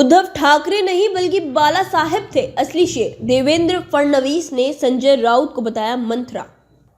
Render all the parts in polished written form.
उद्धव ठाकरे नहीं बल्कि बाला साहेब थे असली शेर। देवेंद्र फडणवीस ने संजय राउत को बताया मंत्रा।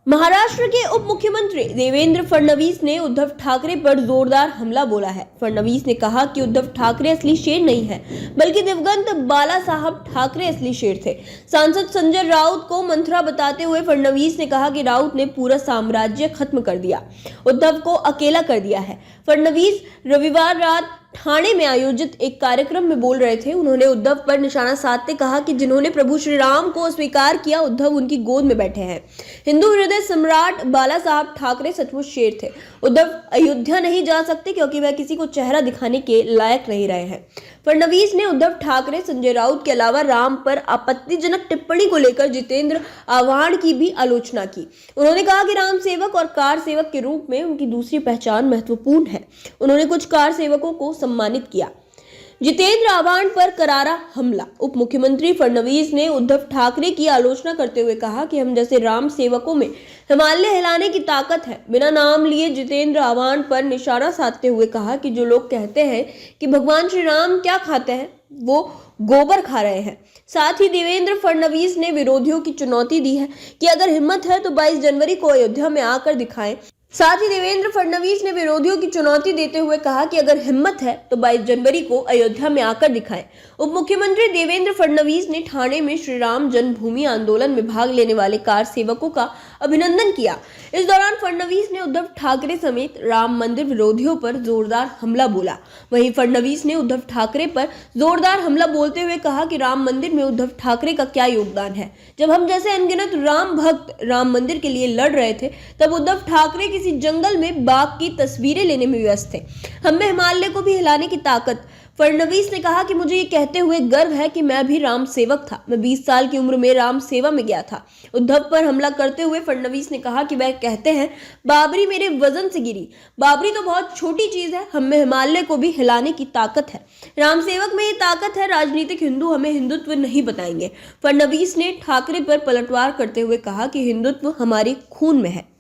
महाराष्ट्र के उप मुख्यमंत्री देवेंद्र फडणवीस ने उद्धव ठाकरे पर जोरदार हमला बोला है। फडणवीस ने कहा कि उद्धव ठाकरे असली शेर नहीं है बल्कि दिवंगत बाला साहब ठाकरे असली शेर थे। सांसद संजय राउत को मंत्रा बताते हुए फडणवीस ने कहा कि राउत ने पूरा साम्राज्य खत्म कर दिया, उद्धव को अकेला कर दिया है। फडणवीस रविवार रात ठाणे में आयोजित एक कार्यक्रम में बोल रहे थे। उन्होंने उद्धव पर निशाना साधते कहा कि जिन्होंने प्रभु श्री राम को स्वीकार किया, उद्धव उनकी गोद में बैठे हैं। हिंदू हृदय सम्राट बाला साहब ठाकरे सचमुच शेर थे। उद्धव अयोध्या नहीं जा सकते क्योंकि वह किसी को चेहरा दिखाने के लायक नहीं रहे हैं। फडणवीस ने उद्धव ठाकरे, संजय राउत के अलावा राम पर आपत्तिजनक टिप्पणी को लेकर जितेंद्र आव्हाड की भी आलोचना की। उन्होंने कहा कि राम सेवक और कार सेवक के रूप में उनकी दूसरी पहचान महत्वपूर्ण है। उन्होंने कुछ कार सेवकों को सम्मानित किया। जितेंद्र आव्हाड पर करारा हमला। उप मुख्यमंत्री फडणवीस ने उद्धव ठाकरे की आलोचना करते हुए कहा कि हम जैसे राम सेवकों में हिमालय हिलाने की ताकत है। बिना नाम लिए जितेंद्र आव्हाड पर निशाना साधते हुए कहा कि जो लोग कहते हैं कि भगवान श्री राम क्या खाते हैं, वो गोबर खा रहे हैं। साथ ही देवेंद्र फडणवीस ने विरोधियों की चुनौती दी है कि अगर हिम्मत है तो 22 जनवरी को अयोध्या में आकर दिखाएं। साथ ही देवेंद्र फडणवीस ने विरोधियों की चुनौती देते हुए कहा कि अगर हिम्मत है तो 22 जनवरी को अयोध्या में आकर दिखाएं। उप मुख्यमंत्री देवेंद्र फडणवीस ने ठाणे में श्री राम जन्मभूमि आंदोलन में भाग लेने वाले कार सेवकों का अभिनंदन किया। इस दौरान फडणवीस ने उद्धव ठाकरे समेत राम मंदिर विरोधियों पर जोरदार हमला बोला। वहीं फडणवीस ने उद्धव ठाकरे पर जोरदार हमला बोलते हुए कहा कि राम मंदिर में उद्धव ठाकरे का क्या योगदान है। जब हम जैसे अनगिनत राम भक्त राम मंदिर के लिए लड़ रहे थे, तब उद्धव ठाकरे किसी जंगल में बाघ की तस्वीरें लेने में व्यस्त थे। हम में हिमालय को भी हिलाने की ताकत। फडणवीस ने कहा कि मुझे ये कहते हुए गर्व है कि मैं भी राम सेवक था। मैं 20 साल की उम्र में राम सेवा में गया था। उद्धव पर हमला करते हुए फडणवीस ने कहा कि वह कहते हैं बाबरी मेरे वजन से गिरी। बाबरी तो बहुत छोटी चीज है, हम में हिमालय को भी हिलाने की ताकत है। राम सेवक में ये ताकत है। राजनीतिक हिंदू हमें हिंदुत्व नहीं बताएंगे। फडणवीस ने ठाकरे पर पलटवार करते हुए कहा कि हिंदुत्व हमारे खून में है।